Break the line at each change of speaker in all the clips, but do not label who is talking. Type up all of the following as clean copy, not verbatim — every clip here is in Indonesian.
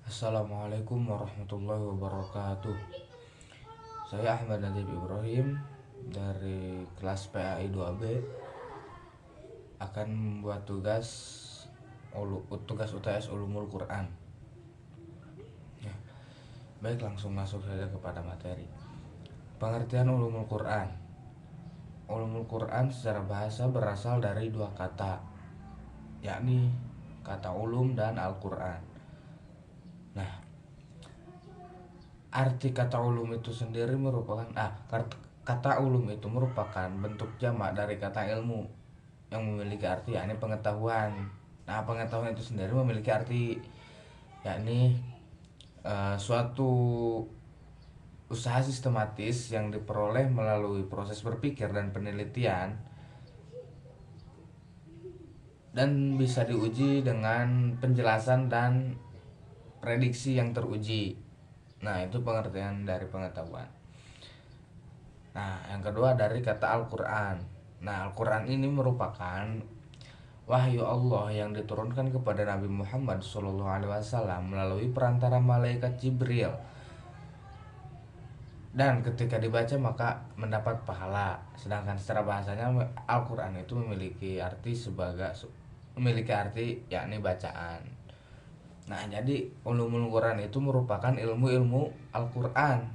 Assalamualaikum warahmatullahi wabarakatuh. Saya Ahmad Najib Ibrahim dari kelas PAI 2B akan membuat tugas UTS Ulumul Quran. Ya, baik, langsung masuk saja kepada materi. Pengertian Ulumul Quran. Ulumul Quran secara bahasa berasal dari dua kata, yakni kata ulum dan Al-Quran. Nah, arti kata ulum itu sendiri merupakan kata ulum itu merupakan bentuk jamak dari kata ilmu yang memiliki arti yakni pengetahuan. Nah, pengetahuan itu sendiri memiliki arti yakni suatu usaha sistematis yang diperoleh melalui proses berpikir dan penelitian dan bisa diuji dengan penjelasan dan prediksi yang teruji. Nah, itu pengertian dari pengetahuan. Nah, yang kedua dari kata Al-Quran. Nah, Al-Quran ini merupakan wahyu Allah yang diturunkan kepada Nabi Muhammad SAW melalui perantara malaikat Jibril. Dan ketika dibaca maka mendapat pahala. Sedangkan secara bahasanya Al-Quran itu memiliki arti yakni bacaan. Nah, jadi ulumul Quran itu merupakan ilmu-ilmu Al-Quran.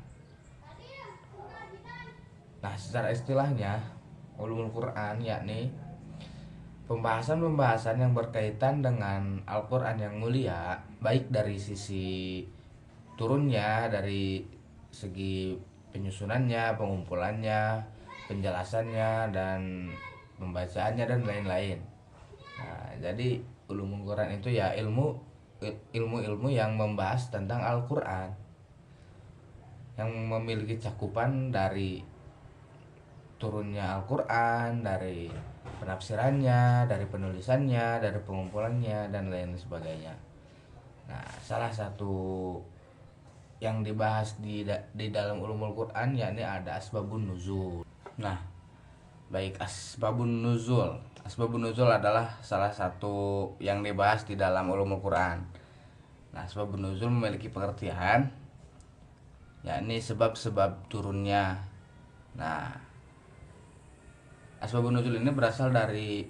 Nah, secara istilahnya ulumul Quran yakni pembahasan-pembahasan yang berkaitan dengan Al-Quran yang mulia, baik dari sisi turunnya, dari segi penyusunannya, pengumpulannya, penjelasannya, dan pembacaannya, dan lain-lain. Nah, jadi ulumul Quran itu ya ilmu-ilmu yang membahas tentang Al-Quran, yang memiliki cakupan dari turunnya Al-Quran, dari penafsirannya, dari penulisannya, dari pengumpulannya, dan lain sebagainya. Nah, salah satu yang dibahas di dalam ulumul Quran yakni ada asbabun nuzul. Nah, baik, asbabun nuzul. Asbabun nuzul adalah salah satu yang dibahas di dalam ulumul Quran. Nah, asbabun nuzul memiliki pengertian yakni sebab-sebab turunnya. Nah, asbabun nuzul ini berasal dari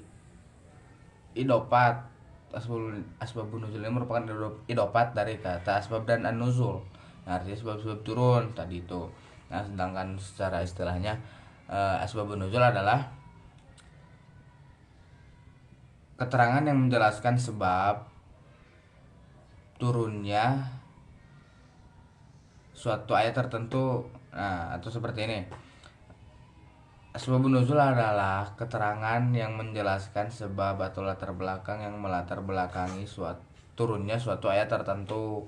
idopat. Asbabun nuzul ini merupakan idopat dari kata asbab dan an-nuzul. Nah, artinya sebab-sebab turun tadi itu. Nah, sedangkan secara istilahnya asbabun nuzul adalah keterangan yang menjelaskan sebab turunnya suatu ayat tertentu. Nah, atau seperti ini. Asbabun nuzul adalah keterangan yang menjelaskan sebab atau latar belakang yang melatar belakangi turunnya suatu ayat tertentu.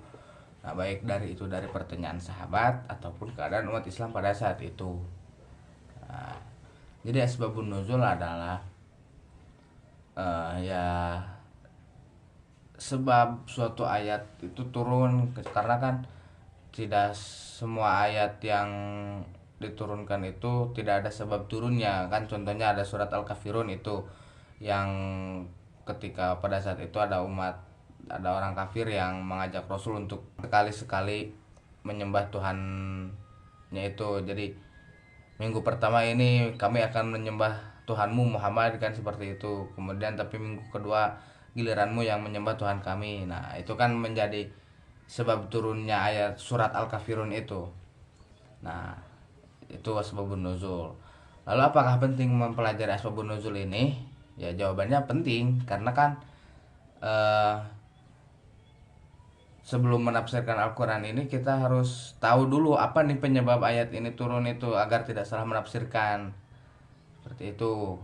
Nah, baik dari pertanyaan sahabat ataupun keadaan umat Islam pada saat itu. Nah, jadi asbabun nuzul adalah ya sebab suatu ayat itu turun, karena kan tidak semua ayat yang diturunkan itu tidak ada sebab turunnya kan. Contohnya ada surat Al-Kafirun itu yang ketika pada saat itu ada orang kafir yang mengajak Rasul untuk sekali-sekali menyembah Tuhannya itu. Jadi minggu pertama ini kami akan menyembah Tuhanmu Muhammad, kan seperti itu. Kemudian tapi minggu kedua giliranmu yang menyembah Tuhan kami. Nah, itu kan menjadi sebab turunnya ayat surat Al-Kafirun itu. Nah, itu asbabun nuzul. Lalu apakah penting mempelajari asbabun nuzul ini? Ya, jawabannya penting, karena kan sebelum menafsirkan Al-Quran ini kita harus tahu dulu apa nih penyebab ayat ini turun itu, agar tidak salah menafsirkan. Seperti itu.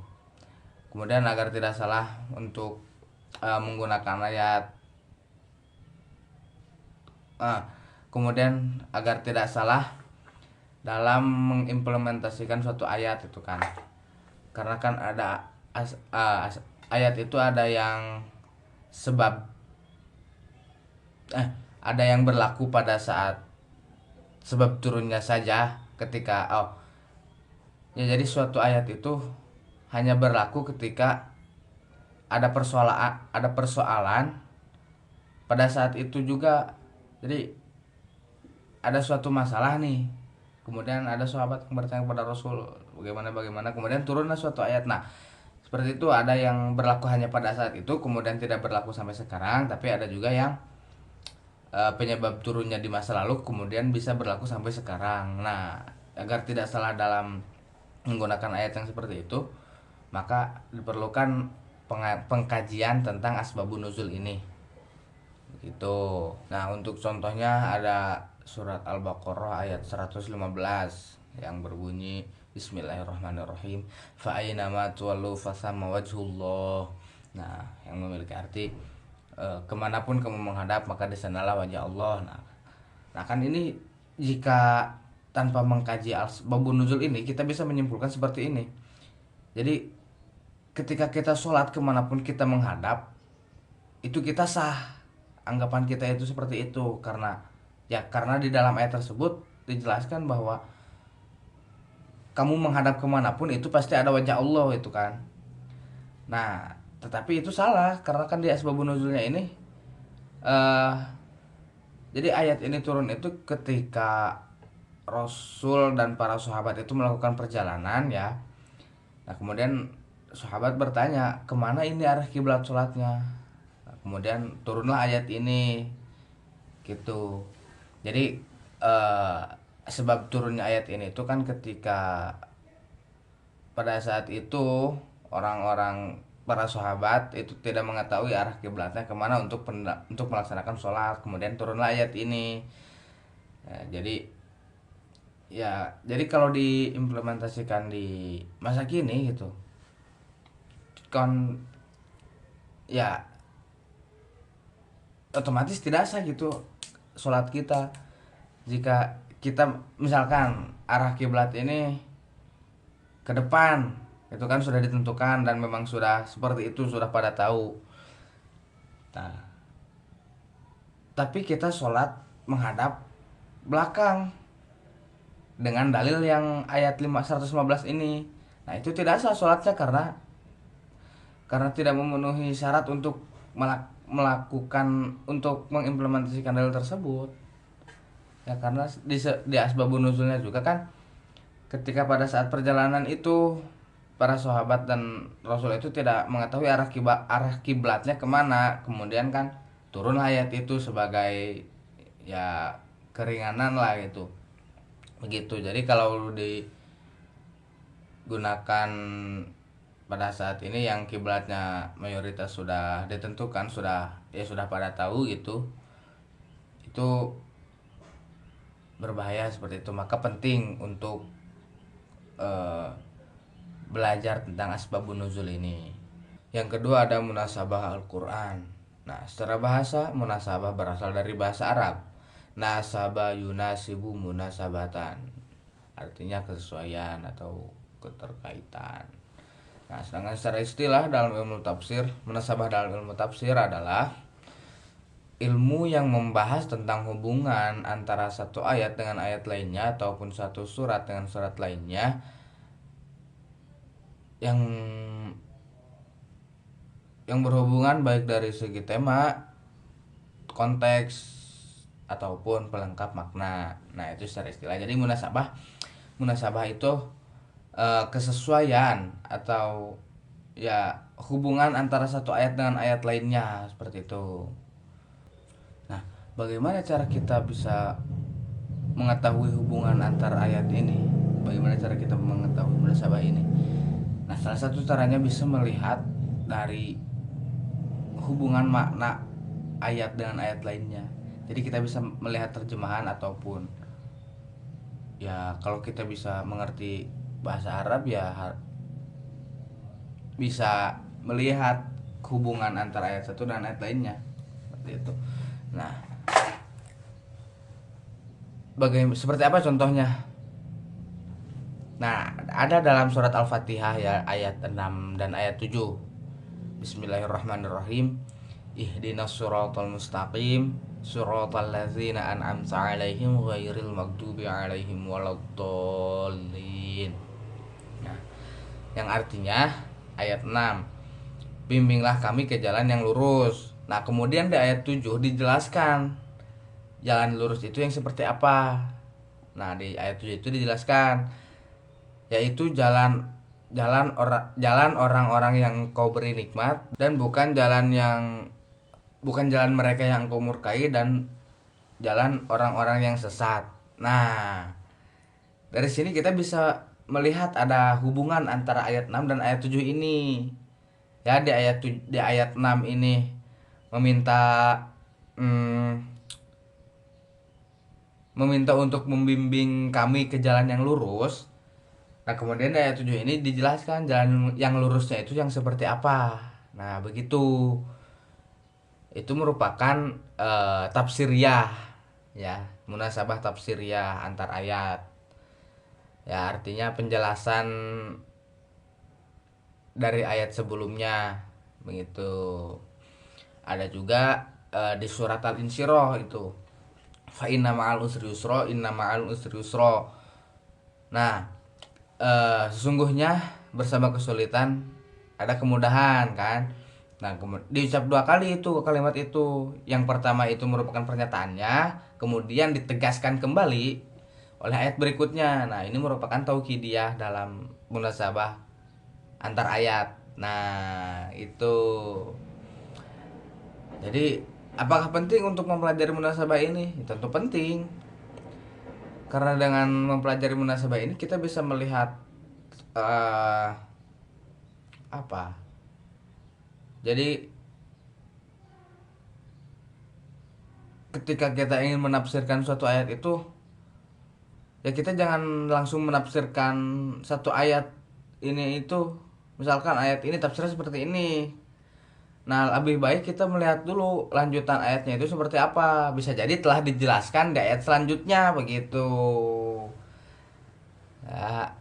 Kemudian agar tidak salah untuk menggunakan ayat. Kemudian agar tidak salah dalam mengimplementasikan suatu ayat itu kan. Karena kan ada ayat itu ada yang sebab ada yang berlaku pada saat sebab turunnya saja ketika ya, jadi suatu ayat itu hanya berlaku ketika ada persoalan pada saat itu juga Jadi ada suatu masalah nih, kemudian ada sahabat yang bertanya kepada Rasul bagaimana, kemudian turunlah suatu ayat. Nah, seperti itu, ada yang berlaku hanya pada saat itu kemudian tidak berlaku sampai sekarang, tapi ada juga yang penyebab turunnya di masa lalu kemudian bisa berlaku sampai sekarang. Nah, agar tidak salah dalam menggunakan ayat yang seperti itu, maka diperlukan pengkajian tentang asbabun nuzul ini. Gitu. Nah, untuk contohnya ada surat Al-Baqarah ayat 115 yang berbunyi Bismillahirrahmanirrahim. Fa aina ma tuwallu fasamma wajhullah. Nah, yang memiliki arti kemanapun kamu menghadap maka di sanalah wajah Allah. Nah, kan ini jika tanpa mengkaji asbabun nuzul ini kita bisa menyimpulkan seperti ini. Jadi ketika kita sholat kemanapun kita menghadap itu kita sah, anggapan kita itu seperti itu, karena di dalam ayat tersebut dijelaskan bahwa kamu menghadap kemanapun itu pasti ada wajah Allah itu kan. Nah, tetapi itu salah karena kan di asbabun nuzulnya ini jadi ayat ini turun itu ketika Rasul dan para sahabat itu melakukan perjalanan ya. Nah, kemudian sahabat bertanya kemana ini arah kiblat sholatnya. Nah, kemudian turunlah ayat ini gitu. Jadi sebab turunnya ayat ini itu kan ketika pada saat itu orang-orang para sahabat itu tidak mengetahui arah kiblatnya kemana untuk melaksanakan sholat, kemudian turunlah ayat ini. Jadi kalau diimplementasikan di masa kini gitu kan, ya otomatis tidak sah gitu sholat kita jika kita misalkan arah kiblat ini ke depan, itu kan sudah ditentukan dan memang sudah seperti itu, sudah pada tahu. Nah, tapi kita sholat menghadap belakang dengan dalil yang ayat 115 ini. Nah, itu tidak sah sholatnya karena tidak memenuhi syarat untuk melakukan untuk mengimplementasikan dalil tersebut. Ya karena di asbabun nuzulnya juga kan ketika pada saat perjalanan itu para sahabat dan Rasul itu tidak mengetahui arah kiblatnya kemana, kemudian kan turun ayat itu sebagai ya keringanan lah gitu begitu. Jadi kalau digunakan pada saat ini yang kiblatnya mayoritas sudah ditentukan, sudah pada tahu gitu, itu berbahaya seperti itu. Maka penting untuk belajar tentang asbabun nuzul ini. Yang kedua ada munasabah Al-Quran. Nah, secara bahasa munasabah berasal dari bahasa Arab. Nasabah yunasibu munasabatan, artinya kesesuaian atau keterkaitan. Nah, sedangkan secara istilah dalam ilmu tafsir, munasabah dalam ilmu tafsir adalah ilmu yang membahas tentang hubungan antara satu ayat dengan ayat lainnya ataupun satu surat dengan surat lainnya yang berhubungan baik dari segi tema, konteks ataupun pelengkap makna. Nah, itu secara istilah. Jadi munasabah itu kesesuaian atau ya hubungan antara satu ayat dengan ayat lainnya seperti itu. Nah, bagaimana cara kita bisa mengetahui hubungan antar ayat ini? Bagaimana cara kita mengetahui munasabah ini? Nah, salah satu caranya bisa melihat dari hubungan makna ayat dengan ayat lainnya. Jadi kita bisa melihat terjemahan ataupun ya kalau kita bisa mengerti bahasa Arab ya bisa melihat hubungan antara ayat satu dan ayat lainnya seperti itu. Nah, seperti apa contohnya? Nah, ada dalam surat Al-Fatihah ya ayat 6 dan ayat 7. Bismillahirrahmanirrahim. Ihdinas siratal mustaqim, siratal ladzina an'amta 'alaihim ghairil maghdubi 'alaihim waladdallin. Nah, yang artinya ayat 6, bimbinglah kami ke jalan yang lurus. Nah, kemudian di ayat 7 dijelaskan jalan lurus itu yang seperti apa. Nah, di ayat 7 itu dijelaskan, yaitu jalan orang-orang yang kau beri nikmat, dan bukan jalan mereka yang kau murkai, dan jalan orang-orang yang sesat. Nah, dari sini kita bisa melihat ada hubungan antara ayat 6 dan ayat 7 ini. Ya, di ayat 6 ini meminta hmm, meminta untuk membimbing kami ke jalan yang lurus. Nah, kemudian di ayat 7 ini dijelaskan jalan yang lurusnya itu yang seperti apa. Nah, begitu. Itu merupakan tafsiriyah, ya, munasabah tafsiriyah antar ayat. Ya, artinya penjelasan dari ayat sebelumnya begitu. Ada juga di surat Al-Insyirah itu, fa inna ma'al usri yusra, inna ma'al usri yusra. Nah, sesungguhnya bersama kesulitan ada kemudahan kan. Nah, diucap dua kali itu kalimat itu. Yang pertama itu merupakan pernyataannya, kemudian ditegaskan kembali oleh ayat berikutnya. Nah, ini merupakan taukidiyah dalam munasabah antar ayat. Nah, itu. Jadi, apakah penting untuk mempelajari munasabah ini? Tentu penting. Karena dengan mempelajari munasabah ini kita bisa melihat eh apa? Jadi ketika kita ingin menafsirkan suatu ayat itu, ya kita jangan langsung menafsirkan satu ayat ini itu. Misalkan ayat ini tafsirnya seperti ini. Nah, lebih baik kita melihat dulu lanjutan ayatnya itu seperti apa. Bisa jadi telah dijelaskan di ayat selanjutnya begitu. Ya,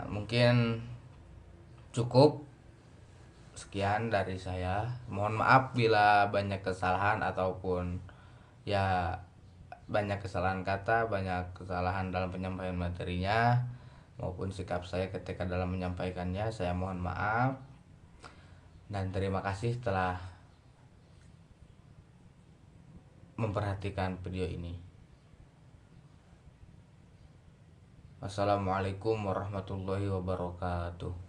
mungkin cukup sekian dari saya. Mohon maaf bila banyak kesalahan ataupun ya banyak kesalahan kata, banyak kesalahan dalam penyampaian materinya maupun sikap saya ketika dalam menyampaikannya. Saya mohon maaf dan terima kasih telah memperhatikan video ini. Wassalamualaikum warahmatullahi wabarakatuh.